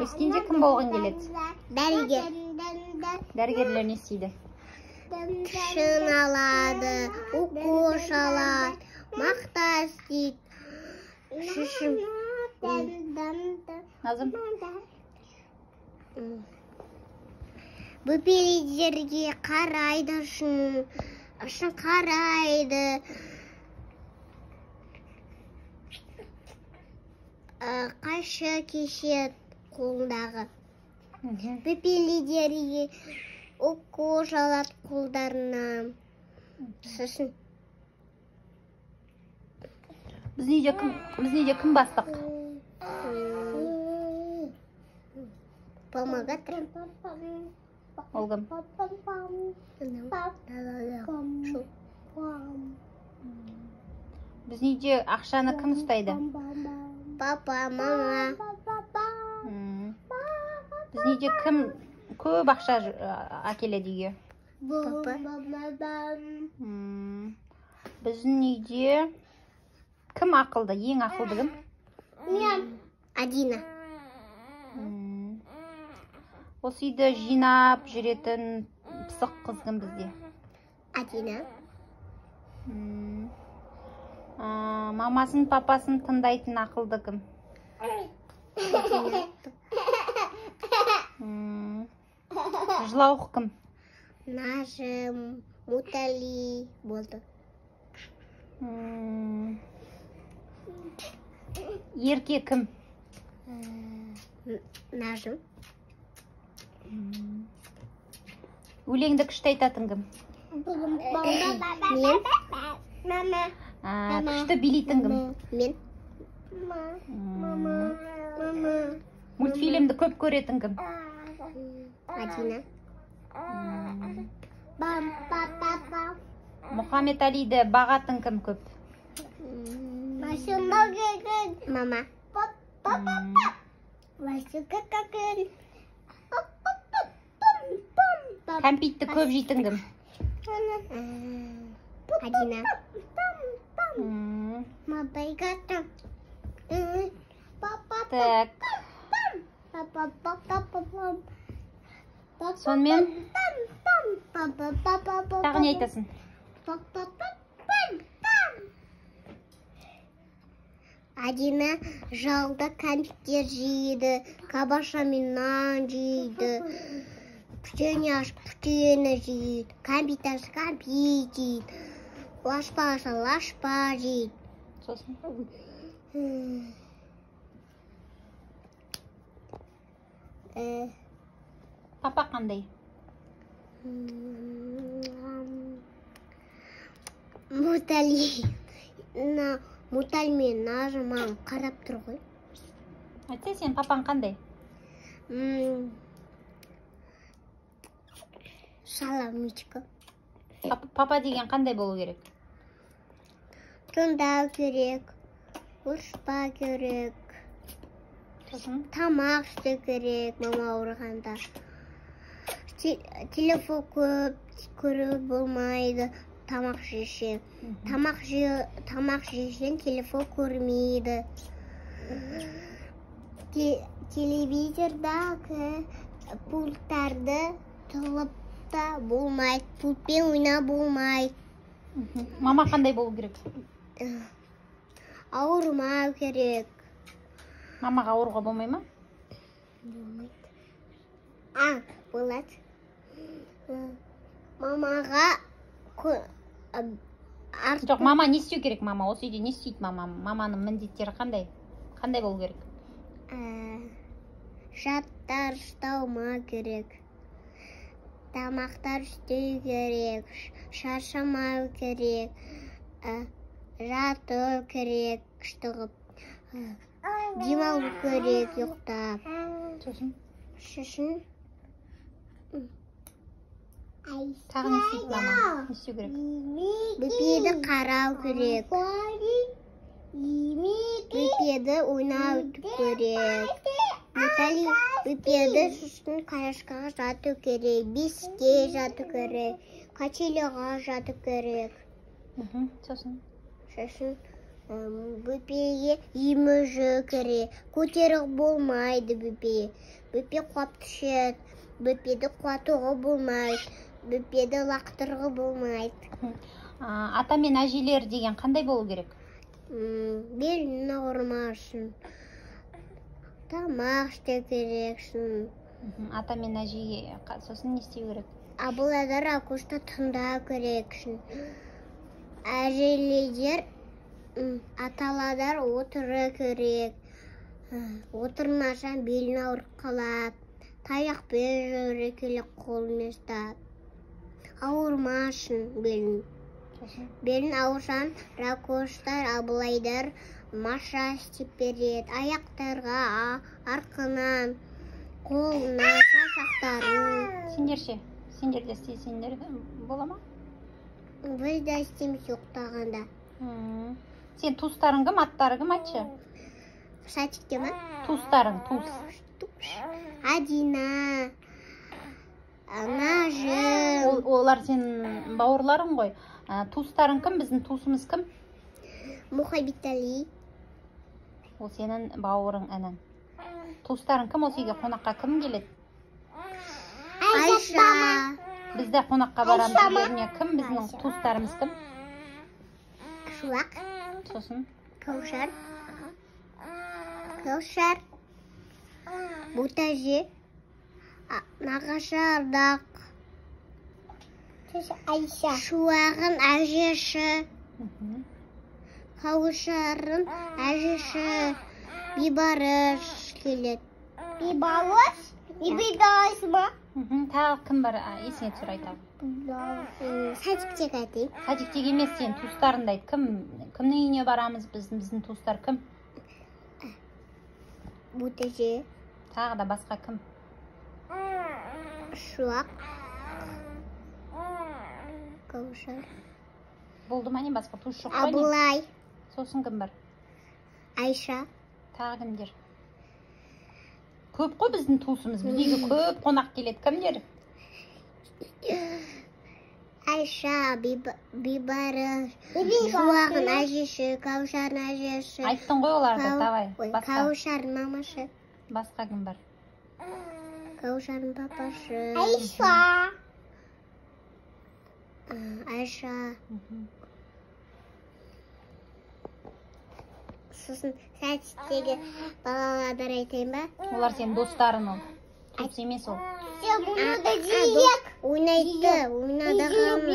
Өскенде кім болғың келеді? Дәрігер. Дәрігерлер не істейді? Шын алады, укол алады, мақта істейді. Шешім. Назым? Бөпелерге қарайды, шын қарайды. Қайшы кешет қолындағы. Бөпелерге укол алады қолдарына. Сосын. Біздің үйде кім бастық? Помогатор. Ол кім? Біздің үйде ақшаны кім ұстайды? Папа, мама. Біздің үйде кім көп ақша әкеледі үйге? Папа. Біздің үйде кім ақылды? Ең ақылды кім? Адина. Осы үйді жинап жүретін пысық қыз кім бізде? Адина. Мамасын, папасын тыңдайтын ақылды кім? Жылауық кім? Нажым, Мутали болды. Ерке кім? Нажым. Өлеңді күшті айтатын кім? Мен. Күшті билейтін кім? Мен. Мультфильмді көп көретін кім? Адина. Мұхаммед Алиді бағатын кім көп? Мама. Кәмпитті көп жейтін кім? Адина. Так. Сонымен тағы не айтасың? Адина жалда кәмпиттер жейді, кабашамен нан жейді, пүтені ашып пүтені жейді, кәмпит ашып кәмпит жейді, лашпа ашып лашпа жейді. Сосын? Папа қандай? Мутали мен Нажыман қарап тұр ғой. Айтса, сен папаң қандай? Шаламичка. Папа деген қандай болу керек? Тыңдау керек, ұрыспа керек, тамақ істеу керек, мама ауырғанда. Телефон көп көру болмайды, тамақ жешен. Тамақ жешен телефон көрмейді. Телевизордағы пульттарды тығып та болмайды, пультпен ойна болмайды. Мама қандай болу керек? Ауырмау керек. Мамаға ауыруға болмай ма? Болмайды. Болады. Мамаға жоқ, мама не істеу керек? Мама осы үйде не істейді? Маманың міндеттері қандай? Қандай болу керек? Жаттар ұстаума керек. Тамақтар істеу керек. Шаршамау керек. Жату керек. Штығып. Демалу керек, ұйықтап. Сосын? Шешін. Тағы не істейді мама? Не істеу керек? Бөпеді қарау керек. Бөпеді ойнау керек. Натали, бөпеді шешін қайашқаға жату керек. Беске жату керек. Қачелеға жату керек. Сосын? Шешін Бөпеге емі керек. Көтеріп болмайды бөпе. Бөпе құлап түседі. Бөпеді құлатуға болмайды. Бөпеді лақтыруға болмайды. Ата мен әжелер деген қандай болу керек? Белін ауырмасын. Тамақ істеу керексің. Ата мен әжеге сосын не істеу керек? Абыладар акушта тыңдау керексің. Әжелер аталадар отыру керек. Отырмасаң белін ауырып қалады. Таяқпен жүре келіп қолын ұстап. Ауырмасын белін. Белін ауырсаң ракоштар, абылайдар массаж істеп береді. Аяқтарға, арқынан, қолына, саусақтарын. Сендер ше? Сендер де істейсіңдер бола ма? Біз де істейміз жоқтағанда. Сен туыстарың кім, аттары кім айтшы? Сатикте ма? Туыстарың, туыс. Адина, Нажым. Олар сен бауырларың ғой. Туыстарың кім? Біздің туысымыз кім? Мұхабитали. Ол сенің бауырың әнін. Туыстарың кім? Осы үйге қонаққа кім келеді? Айша. Бізде қонаққа барамыз үйлеріне кім? Біздің туыстарымыз кім? Шуақ. Сосын? Каушар. Каушар. Бутажи. Нағашы Ардақ. Айша. Шуағын әжеші. Каушарын әжеші. Бибарыш келеді. Бибарыш? Бибарыш ма? Тағы кім бар? Есіңе түсір айтамын. Садиктек айтайын. Садиктек емес, сен туыстарыңды айт. Кімнің үйіне барамыз? Біздің туыстар кім? Бутажи. Тағы да басқа кім? Шуақ. Каушар. Болды ма не басқа туыс жоқ қой не? Абылай. Сосын кім бар? Айша. Тағы кімдер? Көп қой біздің туысымыз. Біздегі көп қонақ келеді. Кімдер? Айша, Бибарыш, Шуағын әжеші, Каушарын әжеші. Айттың ғой оларды, давай. Каушарын мамашы. Басқа кім бар? Каушарын папашы. Айша. Айша. Сосын сәтістегі балаладар айтайын ба? Олар сен достарын ол. Туыс емес ол. Ойнайды. Ойнады ғамы.